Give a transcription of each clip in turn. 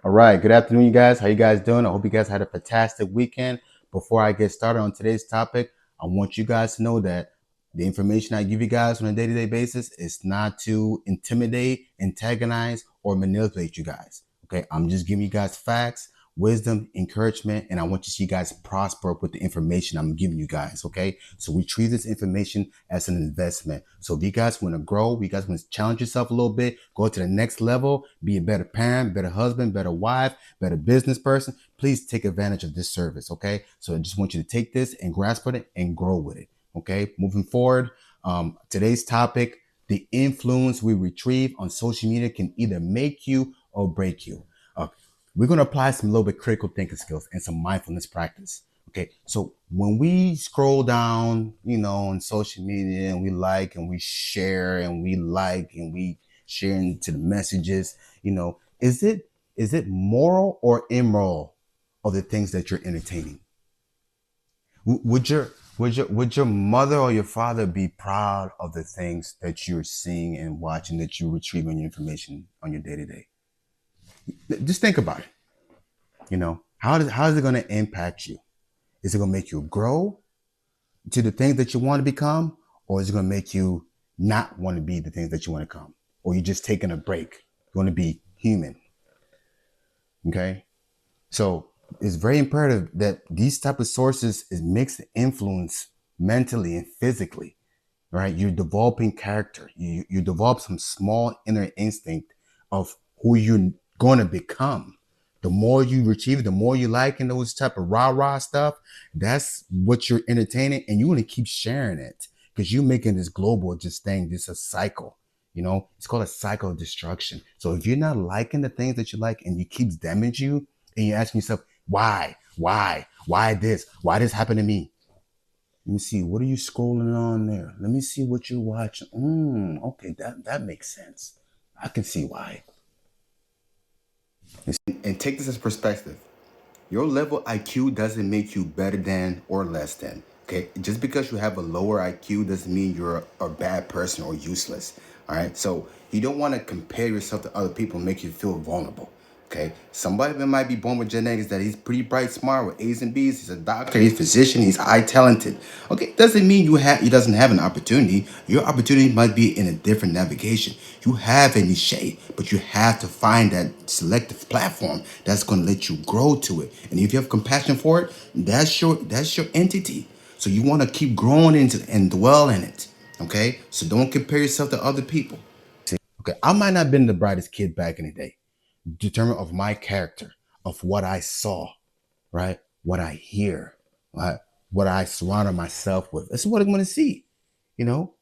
All right, good afternoon, you guys. How you guys doing? I hope you guys had a fantastic weekend. Before I get started on today's topic, I want you guys to know that the information I give you guys on a day-to-day basis is not to intimidate, antagonize, or manipulate you guys. Okay, I'm just giving you guys facts, wisdom, encouragement, and I want to see you guys prosper with the information I'm giving you guys. Okay, so we treat this information as an investment. So if you guys want to grow, you guys want to challenge yourself a little bit, go to the next level, be a better parent, better husband, better wife, better business person, please take advantage of this service. Okay, so I just want you to take this and grasp it and grow with it. Okay, moving forward, today's topic: the influence we retrieve on social media can either make you or break you. We're going to apply some little bit critical thinking skills and some mindfulness practice. Okay, so when we scroll down, on social media and we like and we share and we like and we share into the messages, is it moral or immoral of the things that you're entertaining? Would your mother or your father be proud of the things that you're seeing and watching, that you retrieve on your information on your day to day? Just think about it. How is it going to impact you? Is it going to make you grow to the things that you want to become, or is it going to make you not want to be the things that you want to become, or you're just taking a break? You want to be human. Okay, so it's very imperative that these type of sources is mixed influence mentally and physically. Right, you're developing character. You develop some small inner instinct of who you're going to become. The more you retrieve, the more you like and those type of rah-rah stuff, that's what you're entertaining, and you want to keep sharing it because you're making this global just thing, this a cycle. It's called a cycle of destruction. So if you're not liking the things that you like and it keeps damaging you, and you're asking yourself, why this happened to me? Let me see. What are you scrolling on there? Let me see what you're watching. Okay, that makes sense. I can see why. And take this as perspective. Your level IQ doesn't make you better than or less than. Okay, just because you have a lower IQ doesn't mean you're a bad person or useless. All right, so you don't want to compare yourself to other people and make you feel vulnerable. Okay, somebody that might be born with genetics that he's pretty bright, smart with A's and B's. He's a doctor, he's a physician, he's high talented. Okay, doesn't mean he doesn't have an opportunity. Your opportunity might be in a different navigation. You have a niche, but you have to find that selective platform that's going to let you grow to it. And if you have compassion for it, that's your entity. So you want to keep growing into and dwell in it. Okay, so don't compare yourself to other people. Okay, I might not have been the brightest kid back in the day, determined of my character, of what I saw, right? What I hear, right? What I surrounded myself with. This is what I'm gonna see. You know,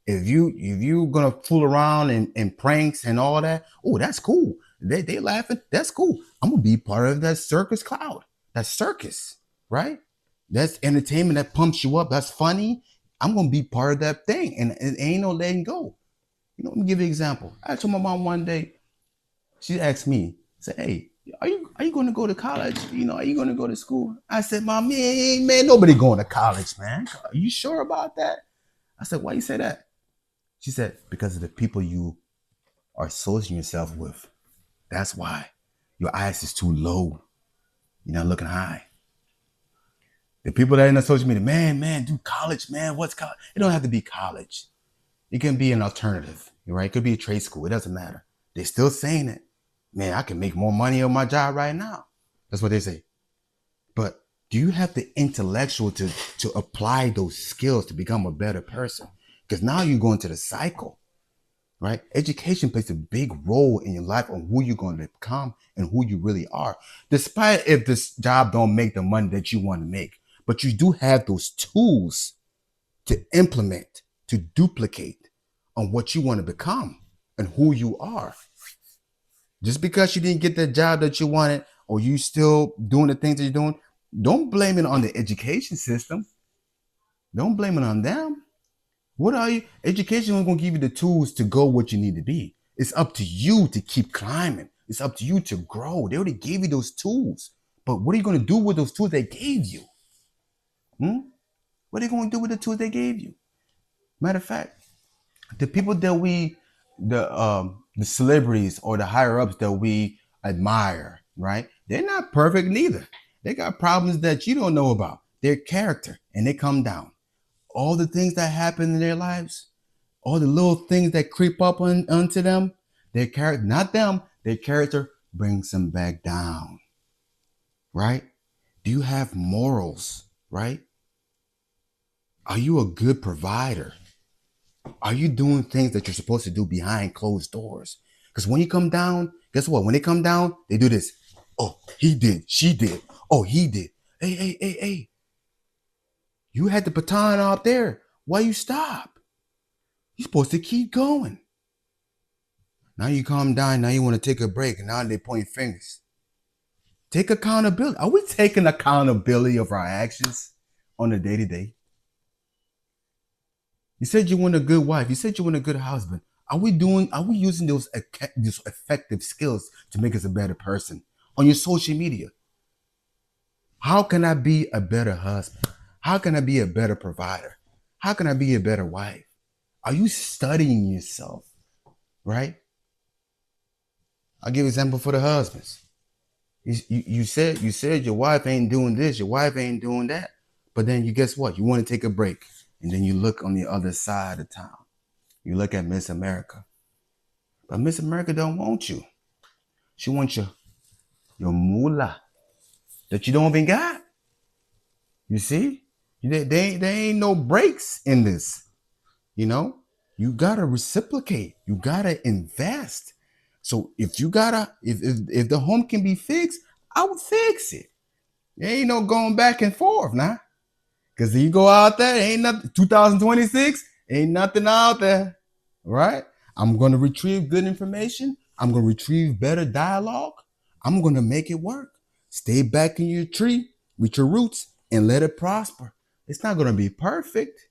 if you gonna fool around and pranks and all that, oh, that's cool. They laughing, that's cool. I'm gonna be part of that circus cloud, that circus, right? That's entertainment that pumps you up. That's funny. I'm gonna be part of that thing, and it ain't no letting go. Let me give you an example. I told my mom one day, she asked me, said, "Hey, are you going to go to college? Are you going to go to school?" I said, "Mom, man, nobody going to college, man. Are you sure about that?" I said, "Why you say that?" She said, "Because of the people you are associating yourself with. That's why. Your eyes is too low. You're not looking high. The people that are in the social media, man, do college, man. What's college? It don't have to be college. It can be an alternative, right? It could be a trade school. It doesn't matter. They're still saying it. Man, I can make more money on my job right now. That's what they say. But do you have the intellectual to apply those skills to become a better person? Because now you go into the cycle, right? Education plays a big role in your life on who you're going to become and who you really are. Despite if this job don't make the money that you want to make, but you do have those tools to implement, to duplicate on what you want to become and who you are. Just because you didn't get the job that you wanted, or you still doing the things that you're doing, don't blame it on the education system. Don't blame it on them. What are you? Education is going to give you the tools to go what you need to be. It's up to you to keep climbing. It's up to you to grow. They already gave you those tools. But what are you going to do with those tools they gave you? What are you going to do with the tools they gave you? Matter of fact, the people that the celebrities or the higher ups that we admire, right? They're not perfect neither. They got problems that you don't know about. Their character, and they come down. All the things that happen in their lives, all the little things that creep up onto them, their character, not them, their character brings them back down, right? Do you have morals, right? Are you a good provider? Are you doing things that you're supposed to do behind closed doors? Because when you come down, guess what? When they come down, they do this. Oh, he did. She did. Oh, he did. Hey, hey, hey, hey. You had the baton out there. Why you stop? You're supposed to keep going. Now you calm down. Now you want to take a break. And now they point fingers. Take accountability. Are we taking accountability of our actions on a day-to-day? You said you want a good wife. You said you want a good husband. Are we using those effective skills to make us a better person on your social media? How can I be a better husband? How can I be a better provider? How can I be a better wife? Are you studying yourself? Right? I'll give an example for the husbands. You said your wife ain't doing this, your wife ain't doing that. But then you guess what? You want to take a break. And then you look on the other side of town. You look at Miss America. But Miss America don't want you. She wants your moolah that you don't even got. You see? There ain't no breaks in this. You know? You gotta reciprocate. You gotta invest. So if the home can be fixed, I would fix it. There ain't no going back and forth now. Because you go out there, ain't nothing. 2026, ain't nothing out there. Right? I'm going to retrieve good information. I'm going to retrieve better dialogue. I'm going to make it work. Stay back in your tree with your roots and let it prosper. It's not going to be perfect.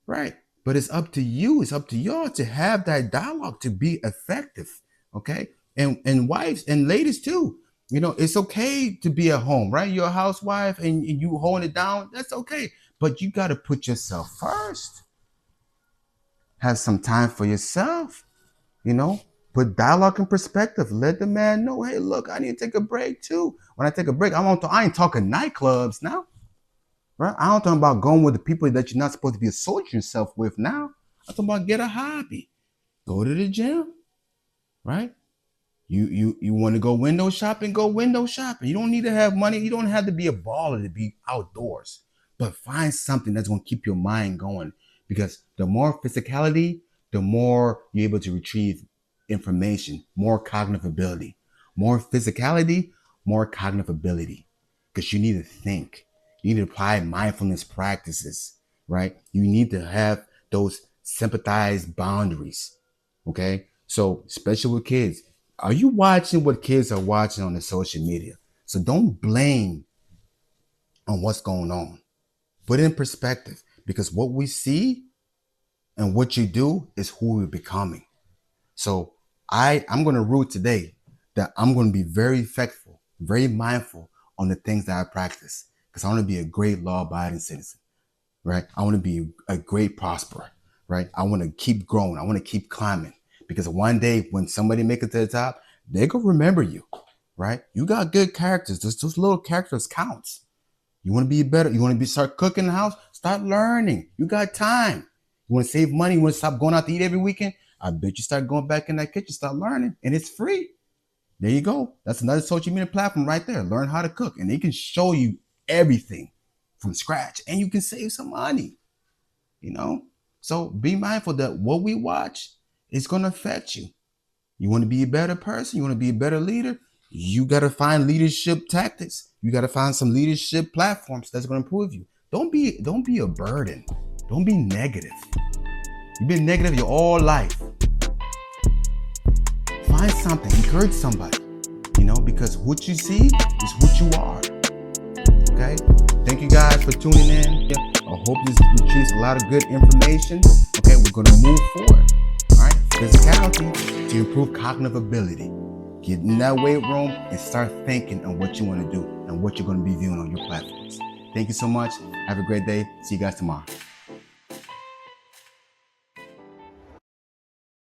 Right? But it's up to you. It's up to y'all to have that dialogue to be effective. Okay? And wives and ladies too. You know, it's okay to be at home, right? You're a housewife and you hold it down. That's okay. But you got to put yourself first. Have some time for yourself. You know, put dialogue in perspective. Let the man know, hey, look, I need to take a break too. When I take a break, I ain't talking nightclubs now. Right? I don't talk about going with the people that you're not supposed to be associating yourself with now. I'm talking about get a hobby. Go to the gym. Right? You want to go window shopping, go window shopping. You don't need to have money. You don't have to be a baller to be outdoors. But find something that's going to keep your mind going. Because the more physicality, the more you're able to retrieve information, more cognitive ability. More physicality, more cognitive ability. Because you need to think. You need to apply mindfulness practices, right? You need to have those sympathized boundaries. Okay? So, especially with kids, are you watching what kids are watching on the social media? So don't blame on what's going on. Put it in perspective, because what we see and what you do is who we're becoming. So I'm going to rule today that I'm going to be very effective, very mindful on the things that I practice, because I want to be a great law-abiding citizen, right? I want to be a great prosperer, right? I want to keep growing. I want to keep climbing. Because one day when somebody make it to the top, they gonna remember you, right? You got good characters. Those little characters counts. You want to be better. You want to start cooking in the house. Start learning. You got time. You want to save money. You want to stop going out to eat every weekend. I bet you start going back in that kitchen. Start learning, and it's free. There you go. That's another social media platform right there. Learn how to cook, and they can show you everything from scratch, and you can save some money. You know, so be mindful that what we watch is going to affect you. You want to be a better person? You want to be a better leader? You got to find leadership tactics. You got to find some leadership platforms that's going to improve you. Don't be a burden. Don't be negative. You've been negative your whole life. Find something. Encourage somebody. You know, because what you see is what you are. Okay? Thank you guys for tuning in. I hope this retrieves a lot of good information. Okay, we're going to move forward. All right? Physicality to improve cognitive ability. Get in that weight room and start thinking on what you want to do and what you're going to be viewing on your platforms. Thank you so much. Have a great day. See you guys tomorrow.